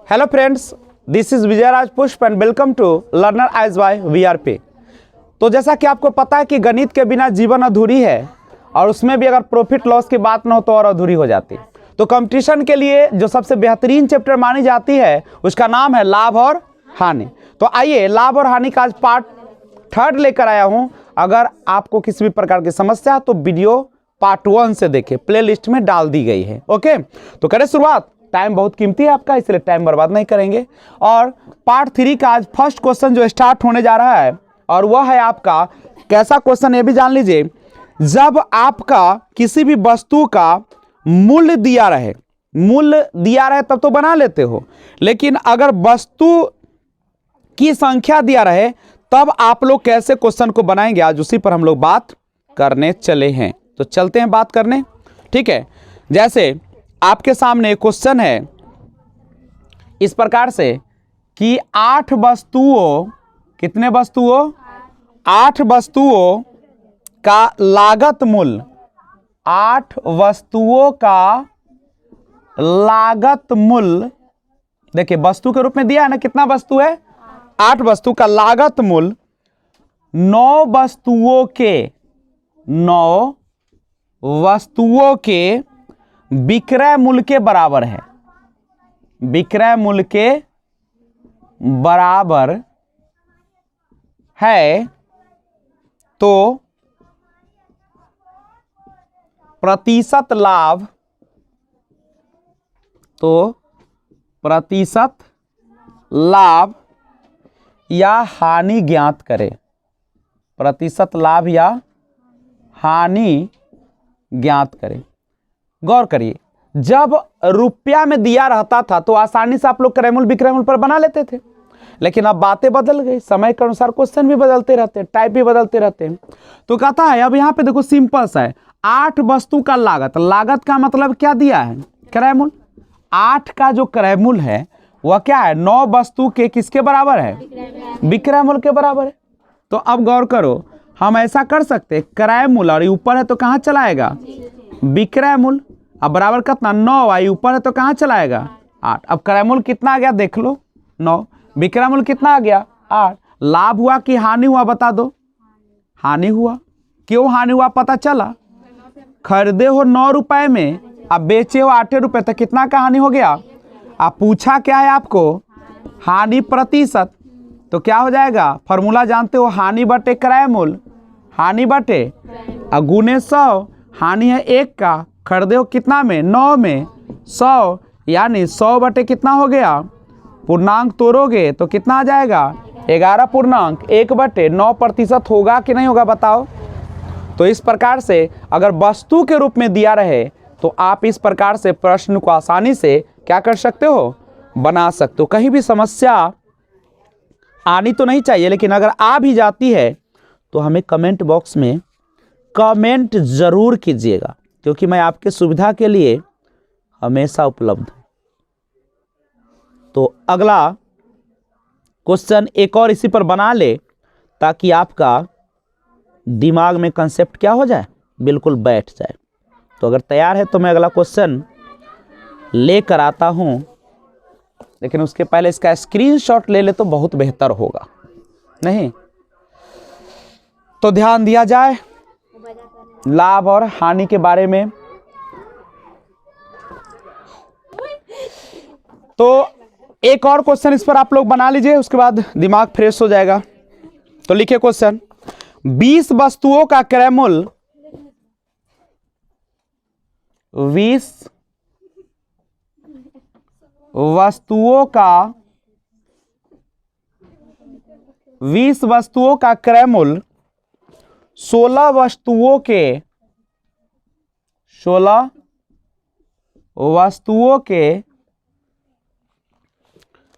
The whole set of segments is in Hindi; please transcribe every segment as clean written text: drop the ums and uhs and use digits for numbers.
Hello friends, this is Vijay Raj Pushp and welcome to learner eyes by VRP. तो जैसा कि आपको पता है कि गणित के बिना जीवन अधूरी है और उसमें भी अगर प्रॉफिट लॉस की बात ना हो तो और अधूरी हो जाती। तो कंपटीशन के लिए जो सबसे बेहतरीन चैप्टर मानी जाती है उसका नाम है लाभ और हानि। तो आइए लाभ और हानि का आज पार्ट 3 लेकर आया हूं। अगर आपको किसी भी प्रकार की समस्या है तो वीडियो पार्ट 1 से देखें, प्लेलिस्ट में डाल दी गई है। ओके, तो करें शुरुआत। टाइम बहुत कीमती है आपका, इसलिए टाइम बर्बाद नहीं करेंगे। और पार्ट 3 का आज फर्स्ट क्वेश्चन जो स्टार्ट होने जा रहा है और वह है आपका कैसा क्वेश्चन, ये भी जान लीजिए। जब आपका किसी भी वस्तु का मूल्य दिया रहे तब तो बना लेते हो, लेकिन अगर वस्तु की संख्या दिया रहे तब आप लोग कैसे क्वेश्चन को बनाएंगे, आज उसी पर हम लोग बात करने चले हैं। तो चलते हैं बात करने, ठीक है। जैसे आपके सामने क्वेश्चन है इस प्रकार से कि 8 वस्तुओं, कितने वस्तुओं, 8 वस्तुओं का लागत मूल्य, 8 वस्तुओं का लागत मूल्य, देखिए वस्तु के रूप में दिया है ना, कितना वस्तु है, 8 वस्तु का लागत मूल्य 9 वस्तुओं के विक्रय मूल्य के बराबर है। विक्रय मूल्य के बराबर है तो प्रतिशत लाभ या हानि ज्ञात करें। प्रतिशत लाभ या हानि ज्ञात करें। गौर करिए, जब रुपया में दिया रहता था तो आसानी से आप लोग क्रय मूल्य विक्रय मूल्य पर बना लेते थे, लेकिन अब बातें बदल गई, समय के अनुसार क्वेश्चन भी बदलते रहते हैं, टाइप भी बदलते रहते हैं। तो कहता है अब यहां पे देखो सिंपल सा है, 8 वस्तु का लागत का मतलब क्या दिया है, क्रय मूल्य। 8 का जो क्रय मूल्य है वह क्या है, 9 वस्तु के किसके बराबर है, विक्रय मूल्य के बराबर है। तो अब गौर करो, हम ऐसा कर सकते हैं, क्रय मूल्य और ऊपर है तो कहां चलाएगा, विक्रय मूल्य। अब बराबर कितना, 9, आई ऊपर है तो कहां चलाएगा, 8। अब क्रय मूल्य कितना आ गया देख लो, 9, विक्रय मूल्य कितना आ गया, 8। लाभ हुआ कि हानि हुआ बता दो, हानि हुआ। क्यों हानि हुआ पता चला, खरीदे हो 9 रुपए में, अब बेचे हो 8 रुपए, तो कितना का हानि हो गया। अब पूछा क्या है आपको, हानि प्रतिशत, तो क्या हो जाएगा, फॉर्मूला जानते हो, हानि बटे क्रय मूल्य, हानि बटे गुने 100, हानि है 1 का, खरीदे हो कितना में, 9 में, 100, यानी 100 बटे कितना हो गया, पूर्णांक तोड़ोगे तो कितना आ जाएगा, 11.1 बटे 9% होगा कि नहीं होगा बताओ। तो इस प्रकार से अगर वस्तु के रूप में दिया रहे तो आप इस प्रकार से प्रश्न को आसानी से क्या कर सकते हो, बना सकते हो। कहीं भी समस्या आनी तो नहीं चाहिए, लेकिन अगर आ भी जाती है तो हमें कमेंट बॉक्स में कमेंट जरूर कीजिएगा, क्योंकि मैं आपके सुविधा के लिए हमेशा उपलब्ध हूं। तो अगला क्वेश्चन एक और इसी पर बना ले ताकि आपका दिमाग में कंसेप्ट क्या हो जाए, बिल्कुल बैठ जाए। तो अगर तैयार है तो मैं अगला क्वेश्चन लेकर आता हूं, लेकिन उसके पहले इसका स्क्रीनशॉट ले ले तो बहुत बेहतर होगा, नहीं तो ध्यान दिया जाए लाभ और हानि के बारे में। तो एक और क्वेश्चन इस पर आप लोग बना लीजिए, उसके बाद दिमाग फ्रेश हो जाएगा। तो लिखिए क्वेश्चन, 20 वस्तुओं का क्रय मूल्य, 20 वस्तुओं का क्रय मूल्य 16 वस्तुओं के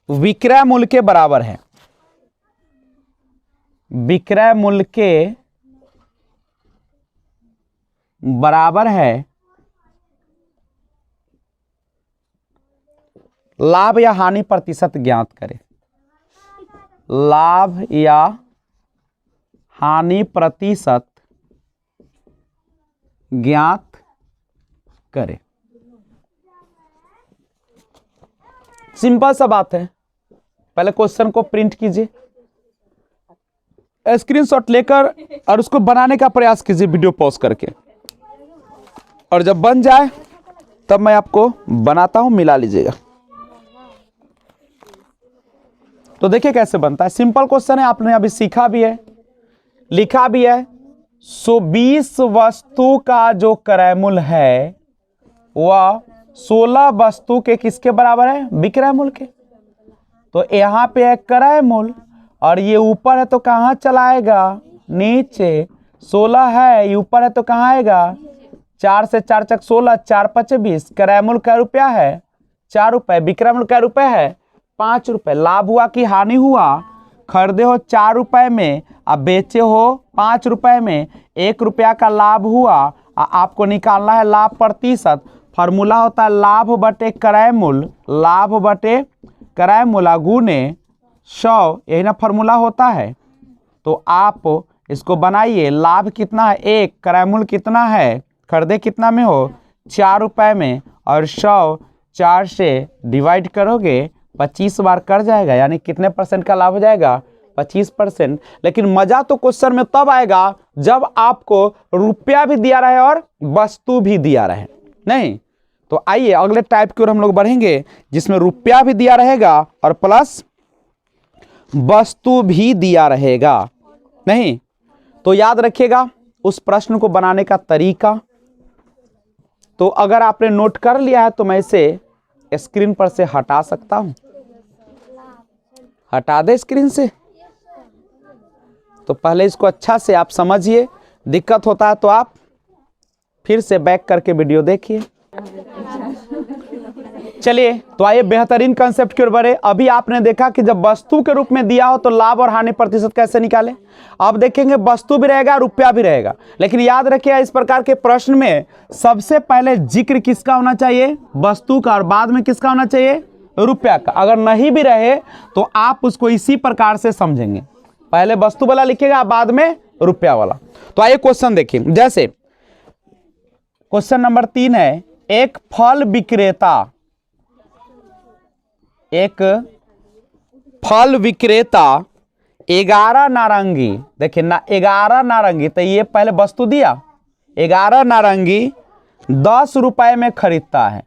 विक्रय मूल्य के बराबर है। विक्रय मूल्य के बराबर है। लाभ या हानि प्रतिशत ज्ञात करें। लाभ या हानि प्रतिशत ज्ञात करें। सिंपल सा बात है, पहले क्वेश्चन को प्रिंट कीजिए, स्क्रीनशॉट लेकर और उसको बनाने का प्रयास कीजिए वीडियो पॉज करके, और जब बन जाए तब मैं आपको बनाता हूं, मिला लीजिएगा। तो देखिए कैसे बनता है, सिंपल क्वेश्चन है, आपने अभी सीखा भी है, लिखा भी है। 20 वस्तु का जो क्रय मूल्य है वह 16 वस्तु के किसके बराबर है? विक्रय मूल्य के। तो यहाँ पे है क्रय मूल्य और ये ऊपर है तो कहाँ चलाएगा? नीचे। 16 है, ये ऊपर है तो कहाँ आएगा? 4 से 4 चक 16, 4 5 20। क्रय मूल्य क्या रुपया है? 4 रुपए। विक्रय मूल्य क्या रुपए है? 5 रुपए। लाभ हुआ कि हानि हुआ? खरीदे हो 4 रुपए में, अब बेचे हो 5 रुपए में, 1 रुपया का लाभ हुआ। आपको निकालना है लाभ प्रतिशत। फॉर्मूला होता है लाभ बटे क्रय मूल्य, लाभ बटे क्रय मूल्य गुने 100, यही ना फॉर्मूला होता है। तो आप इसको बनाइए, लाभ कितना है? 1, क्रय मूल्य कितना है? खरीदे कितना में हो? 4 रुपए में, और 100 4 से डिवाइड करोगे 25 बार कर जाएगा, यानी कितने परसेंट का लाभ हो जाएगा? 25%। लेकिन मजा तो क्वेश्चन में तब आएगा जब आपको रुपया भी दिया रहे और वस्तु भी दिया रहे, नहीं? तो आइए अगले टाइप की ओर हम लोग बढ़ेंगे जिसमें रुपया भी दिया रहेगा और प्लस वस्तु भी दिया रहेगा, नहीं? तो याद रखिएगा उस प्रश्न को बनाने का तरीका। तो अगर आपने नोट कर लिया है तो मैं इसे स्क्रीन पर से हटा सकता हूं, हटा दे स्क्रीन से। तो पहले इसको अच्छा से आप समझिए, दिक्कत होता है तो आप फिर से बैक करके वीडियो देखिए। चलिए तो आइए बेहतरीन कंसेप्ट की ओर बढ़े। अभी आपने देखा कि जब वस्तु के रूप में दिया हो तो लाभ और हानि प्रतिशत कैसे निकालें। अब देखेंगे वस्तु भी रहेगा रुपया भी रहेगा, लेकिन याद रखिए इस प्रकार के प्रश्न में सबसे पहले जिक्र किसका होना चाहिए? वस्तु का, और बाद में किसका होना चाहिए? रुपया का। अगर नहीं भी रहे तो आप उसको इसी प्रकार से समझेंगे, पहले वस्तु वाला लिखेगा बाद में रुपया वाला। तो आइए क्वेश्चन देखिए, जैसे क्वेश्चन नंबर 3 है, एक फल विक्रेता 11 नारंगी, देखिए ना 11 नारंगी, तो ये पहले वस्तु दिया, 11 नारंगी 10 रुपए में खरीदता है,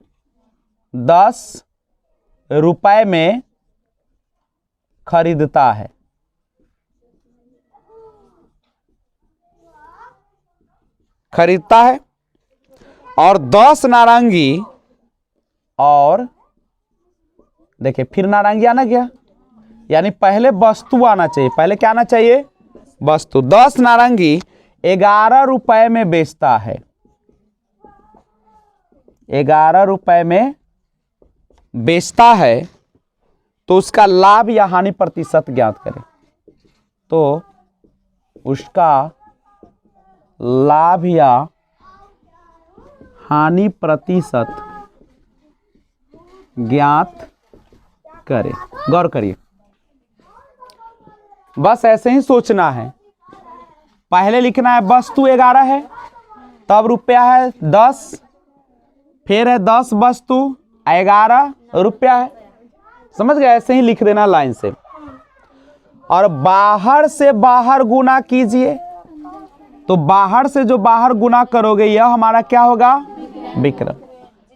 10 रुपए में खरीदता है। खरीदता है और 10 नारंगी, और देखिए फिर नारंगी आना गया, यानी पहले वस्तु आना चाहिए, पहले क्या आना चाहिए? वस्तु। 10 नारंगी 11 रुपए में बेचता है, 11 रुपए में बेचता है, तो उसका लाभ या हानि प्रतिशत ज्ञात करें। तो उसका लाभ या हानि प्रतिशत ज्ञात करें। गौर करिए, बस ऐसे ही सोचना है। पहले लिखना है वस्तु 11 है, तब रुपया है 10, फिर है 10 वस्तु 11 रुपया है। समझ गए? ऐसे ही लिख देना लाइन से। और बाहर से बाहर गुना कीजिए, तो बाहर से जो बाहर गुना करोगे यह हमारा क्या होगा? विक्रय।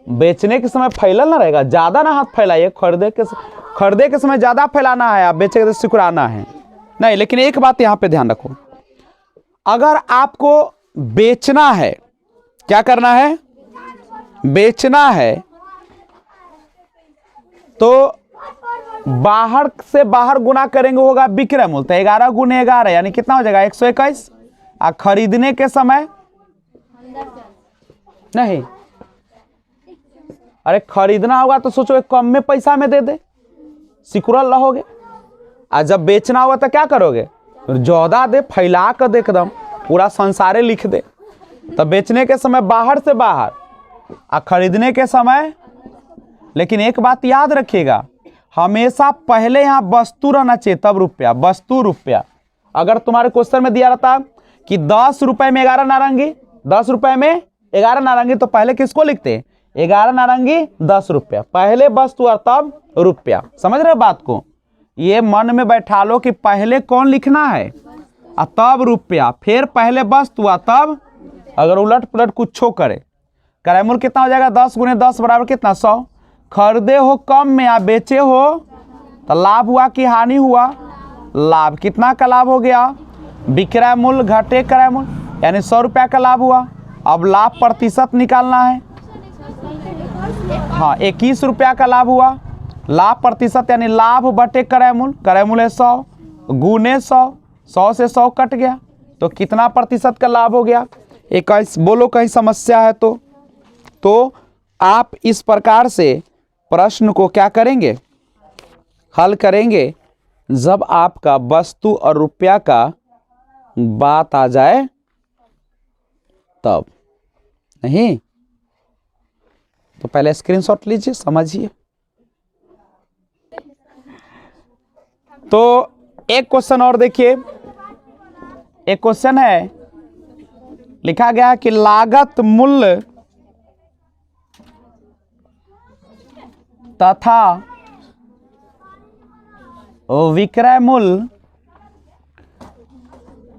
बेचने के समय फैलल ना रहेगा, ज्यादा ना हाथ फैलाइए। खरीदे के समय ज्यादा फैलाना है, आप बेचे के सिकुड़ाना है नहीं। लेकिन एक बात यहां पे ध्यान रखो, अगर आपको बेचना है, क्या करना है? बेचना है, तो बाहर से बाहर गुना करेंगे होगा विक्रय मूल्य, तो 11 गुने 11 यानी कितना हो जाएगा? 121। और खरीदने के समय नहीं, अरे खरीदना होगा तो सोचो कम में पैसा में दे दे, सिकुड़ल रहोगे। और जब बेचना होगा तो क्या करोगे? ज्यादा दे, फैला कर दे, एकदम पूरा संसारे लिख दे। तब बेचने के समय बाहर से बाहर, और खरीदने के समय। लेकिन एक बात याद रखिएगा, हमेशा पहले यहां वस्तु रहना चाहिए तब रुपया, वस्तु रुपया। अगर तुम्हारे क्वेश्चन में दिया रहता कि 10 रुपए में 11 नारंगी, 10 रुपए में 11 नारंगी, तो पहले किसको लिखते? 11 नारंगी 10 रुपया, पहले वस्तु और तब रुपया। समझ रहे बात को? ये मन में बैठा लो कि पहले कौन लिखना है और तब रुपया, फिर पहले वस्तु और तब, अगर उलट पुलट कुछ करे, क्रयमूल्य कितना हो जाएगा? 10 गुने 10 बराबर कितना? 100। खरीदे हो कम में या बेचे हो तो लाभ हुआ कि हानि हुआ? लाभ। कितना का लाभ हो गया? विक्रय मूल्य घटे क्रय मूल्य, यानी 100 रुपया का लाभ हुआ। अब लाभ प्रतिशत निकालना है। हाँ, 21 रुपया का लाभ हुआ। लाभ प्रतिशत यानी लाभ बटे क्रय मूल्य 100 गुने 100, 100 से 100 कट गया तो कितना प्रतिशत का लाभ हो गया? 21। बोलो कहीं समस्या है तो आप इस प्रकार से प्रश्न को क्या करेंगे? हल करेंगे जब आपका वस्तु और रुपया का बात आ जाए तब। नहीं तो पहले स्क्रीनशॉट लीजिए, समझिए। तो एक क्वेश्चन और देखिए। एक क्वेश्चन है, लिखा गया है कि लागत मूल्य तथा विक्रय मूल्य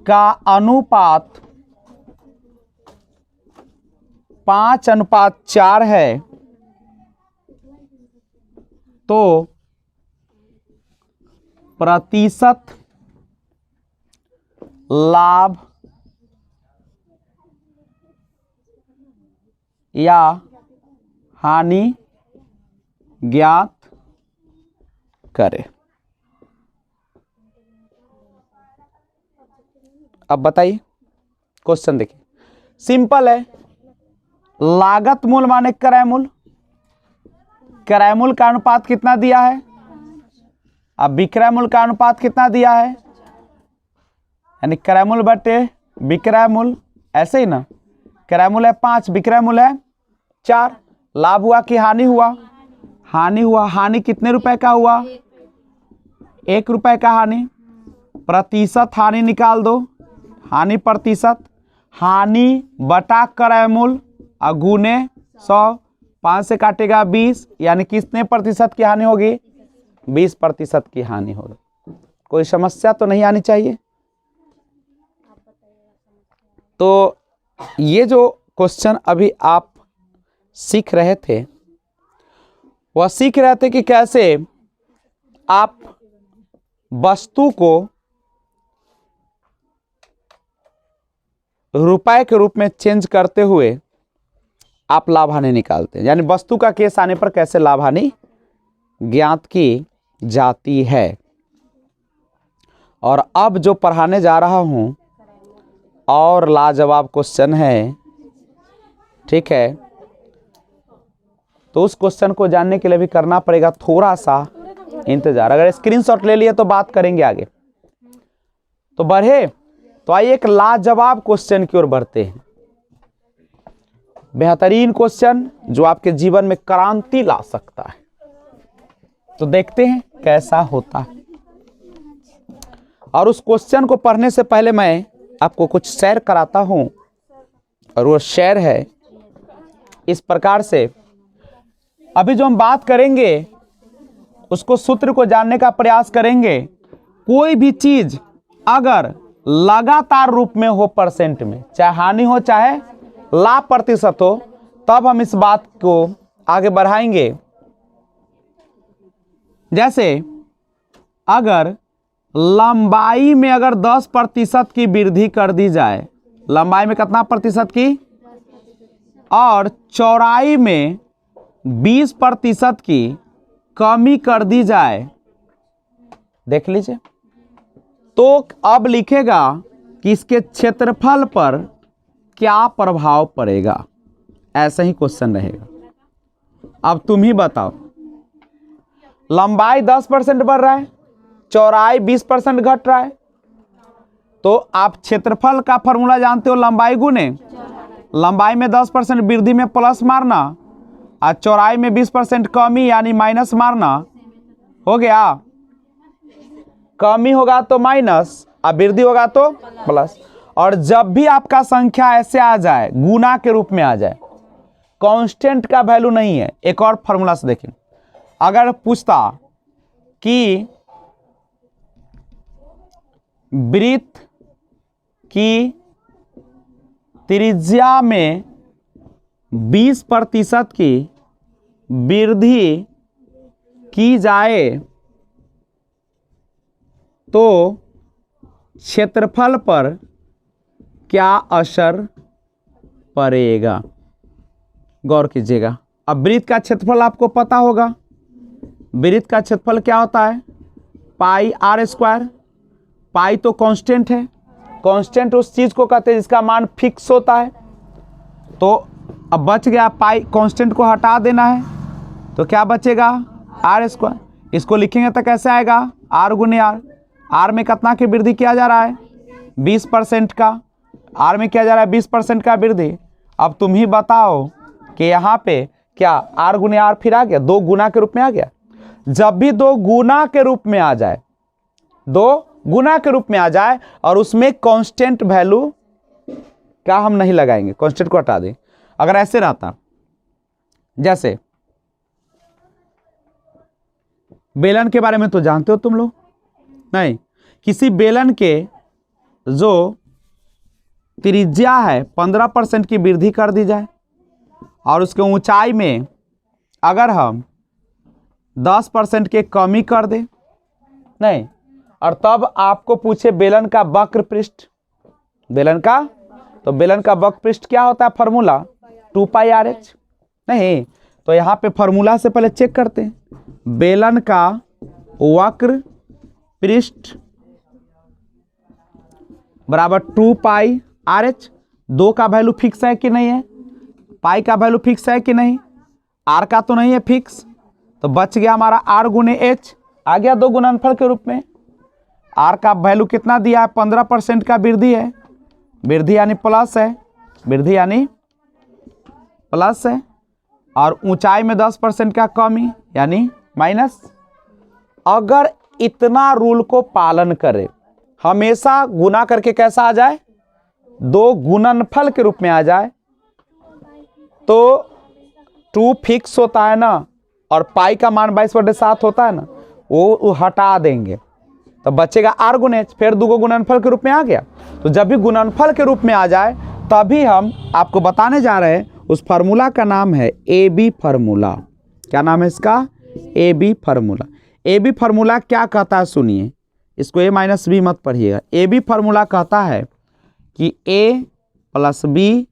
का अनुपात 5:4 है, तो प्रतिशत लाभ या हानि ज्ञात करें। अब बताइए, क्वेश्चन देखिए, सिंपल है। लागत मूल्य माने क्रय मूल्य, क्रय मूल्य का अनुपात कितना दिया है? अब विक्रय मूल्य का अनुपात कितना दिया है? यानी क्रय मूल्य बटे विक्रय मूल्य, ऐसे ही ना। क्रय मूल्य है 5, विक्रय मूल्य है 4। लाभ हुआ कि हानि हुआ? हानि हुआ। हानि कितने रुपए का हुआ? 1 रुपए का हानि। प्रतिशत हानि निकाल दो, हानि प्रतिशत, हानि बटा क्रय मूल्य और गुने 100, 5 से काटेगा 20, यानी कितने प्रतिशत की हानि होगी? 20% की हानि होगी। कोई समस्या तो नहीं आनी चाहिए। तो ये जो क्वेश्चन अभी आप सीख रहे थे, वह सीख रहे थे कि कैसे आप वस्तु को रुपए के रूप में चेंज करते हुए आप लाभ हानि निकालते हैं, यानी वस्तु का केस आने पर कैसे लाभ हानि ज्ञात की जाती है। और अब जो पढ़ाने जा रहा हूं और लाजवाब क्वेश्चन है, ठीक है? तो उस क्वेश्चन को जानने के लिए भी करना पड़ेगा थोड़ा सा इंतजार। अगर स्क्रीनशॉट ले लिए तो बात करेंगे आगे। तो बढ़े तो आइए एक लाजवाब क्वेश्चन की ओर बढ़ते हैं। बेहतरीन क्वेश्चन जो आपके जीवन में क्रांति ला सकता है। तो देखते हैं कैसा होता है। और उस क्वेश्चन को पढ़ने से पहले मैं आपको कुछ शेयर कराता हूं, और वो शेयर है इस प्रकार से। अभी जो हम बात करेंगे उसको सूत्र को जानने का प्रयास करेंगे। कोई भी चीज अगर लगातार रूप में हो परसेंट में, चाहे हानि हो चाहे लाभ प्रतिशत हो, तब हम इस बात को आगे बढ़ाएंगे। जैसे अगर लंबाई में अगर 10% की वृद्धि कर दी जाए, लंबाई में कितना प्रतिशत की, और चौड़ाई में 20% की कमी कर दी जाए, देख लीजिए, तो अब लिखेगा कि इसके क्षेत्रफल पर क्या प्रभाव पड़ेगा। ऐसा ही क्वेश्चन रहेगा। अब तुम ही बताओ, लंबाई 10% बढ़ रहा है, चौड़ाई 20% घट रहा है, तो आप क्षेत्रफल का फॉर्मूला जानते हो, लंबाई गुने लंबाई में 10% वृद्धि में प्लस मारना और चौड़ाई में 20% कमी यानी माइनस मारना। हो गया? कमी होगा तो माइनस और वृद्धि होगा तो प्लस। और जब भी आपका संख्या ऐसे आ जाए, गुना के रूप में आ जाए, कांस्टेंट का वैल्यू नहीं है। एक और फॉर्मूला से देखें, अगर पूछता कि वृत्त की त्रिज्या में 20% की वृद्धि की जाए तो क्षेत्रफल पर क्या असर पड़ेगा। गौर कीजिएगा। अब वृत्त का क्षेत्रफल आपको पता होगा। वृत्त का क्षेत्रफल क्या होता है? पाई आर स्क्वायर। पाई तो कांस्टेंट है। कांस्टेंट उस चीज को कहते हैं जिसका मान फिक्स होता है। तो अब बच गया पाई, कांस्टेंट को हटा देना है तो क्या बचेगा? R square. इसको लिखेंगे तो कैसे आएगा? आर गुने आर। आर में कितना की वृद्धि किया जा रहा है? 20% का। आर में किया जा रहा है 20% का वृद्धि। अब तुम ही बताओ कि यहाँ पे क्या आर गुने आर फिर आ गया? 2 गुना के रूप में आ गया। जब भी 2 गुना के रूप में आ जाए, 2 गुना के रूप में आ जाए और उसमें कांस्टेंट वैल्यू क्या हम नहीं लगाएंगे, कांस्टेंट को हटा दें। अगर ऐसे रहता, जैसे बेलन के बारे में तो जानते हो तुम लोग, नहीं? किसी बेलन के जो त्रिज्या है 15% की वृद्धि कर दी जाए और उसके ऊंचाई में अगर हम 10% के कमी कर दें, नहीं, और तब आपको पूछे बेलन का वक्र पृष्ठ, बेलन का, तो बेलन का वक्र पृष्ठ क्या होता है? फॉर्मूला 2 पाई आर एच। नहीं, तो यहाँ पे फॉर्मूला से पहले चेक करते हैं। बेलन का वक्र पृष्ठ बराबर 2 पाई आर एच। 2 का वैल्यू फिक्स है कि नहीं है? पाई का वैल्यू फिक्स है कि नहीं? आर का तो नहीं है फिक्स, तो बच गया हमारा आर गुने एच। आ गया 2 गुणनफल के रूप में। आर का वैल्यू कितना दिया है? 15% का वृद्धि है। वृद्धि यानी प्लस है, वृद्धि यानी प्लस है। और ऊंचाई में 10% का कमी यानी माइनस। अगर इतना रूल को पालन करे, हमेशा गुना करके कैसा आ जाए? 2 गुणनफल के रूप में आ जाए, तो 2 फिक्स होता है ना, और पाई का मान 22/7 होता है ना, वो हटा देंगे तो बचेगा आर गुने एच। फिर 2 गुणनफल के रूप में आ गया। तो जब भी गुणनफल के रूप में आ जाए तभी हम आपको बताने जा रहे हैं। उस फार्मूला का नाम है ए बी फार्मूला। क्या नाम है इसका? A B formula. A B formula क्या कहता है सुनिए, इसको a-b मत पढ़िएगा। ए बी फार्मूला कहता है कि a + b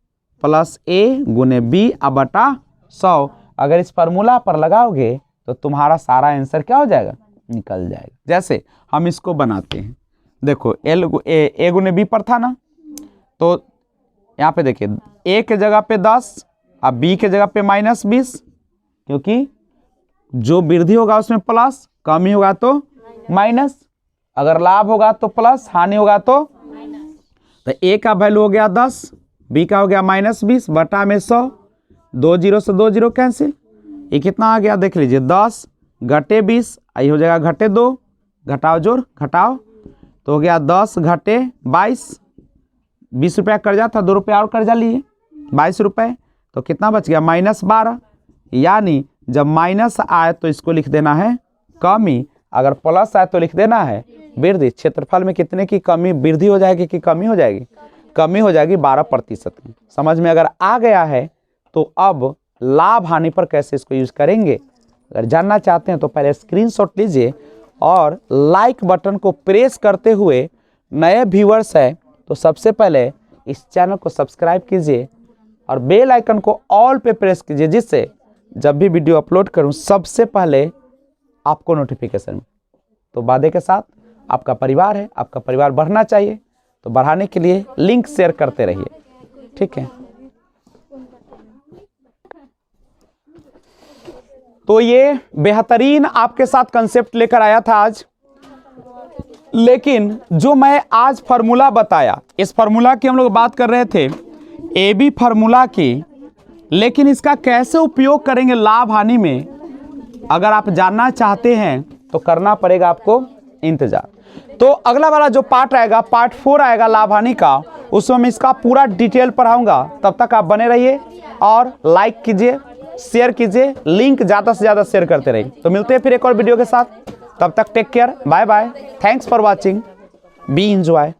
+ a गुने b बटा 100। अगर इस फार्मूला पर लगाओगे तो तुम्हारा सारा आंसर क्या हो जाएगा? निकल जाएगा। जैसे हम इसको बनाते हैं, देखो a गुने b पर था ना, तो यहाँ पे देखिए a के जगह पे 10 और b के जगह पे -20, क्योंकि जो वृद्धि होगा उसमें प्लस, कमी होगा तो माइनस, अगर लाभ होगा तो प्लस, हानि होगा तो a का वैल्यू हो गया 10, b का हो गया -20 बटा में 100। 2 0 से 2 0 कैंसिल। ये कितना आ गया देख लीजिए, 10 घटे 20, आई हो जाएगा घटे 2, घटाओ जोड़ घटाओ तो हो गया 10 घटे 22। 20 रुपया कर्जा था, 2 रुपया और कर्जा लिए 22 रुपये, तो कितना बच गया? -12। यानी जब माइनस आए तो इसको लिख देना है कमी, अगर प्लस आए तो लिख देना है वृद्धि। क्षेत्रफल में कितने की कमी, वृद्धि हो जाएगी कि कमी हो जाएगी? कमी हो जाएगी 12% की। समझ में अगर आ गया है तो अब लाभ हानि पर कैसे इसको यूज करेंगे अगर जानना चाहते हैं तो पहले स्क्रीनशॉट लीजिए और लाइक बटन को प्रेस करते हुए, नए व्यूअर्स है तो सबसे पहले इस चैनल को सब्सक्राइब कीजिए और बेल आइकन को ऑल पे प्रेस कीजिए, जिससे जब भी वीडियो अपलोड करूं सबसे पहले आपको नोटिफिकेशन। तो वादे के साथ आपका परिवार है, आपका परिवार बढ़ना चाहिए, तो बढ़ाने के लिए लिंक शेयर करते रहिए, ठीक है। तो ये बेहतरीन आपके साथ कंसेप्ट लेकर आया था आज, लेकिन जो मैं आज फार्मूला बताया, इस फार्मूला की हम लोग बात कर रहे थे ए बी फार्मूला की, लेकिन इसका कैसे उपयोग करेंगे लाभ हानि में, अगर आप जानना चाहते हैं तो करना पड़ेगा आपको इंतजार। तो अगला वाला जो पार्ट आएगा, पार्ट 4 आएगा लाभ हानि का, उसमें मैं इसका पूरा डिटेल पढ़ाऊंगा। तब तक आप बने रहिए। और लाइक कीजिए, शेयर कीजिए, लिंक ज़्यादा से ज़्यादा शेयर करते रहिए। तो मिलते हैं फिर एक और वीडियो के साथ, तब तक take care, bye bye, thanks for watching, be enjoy.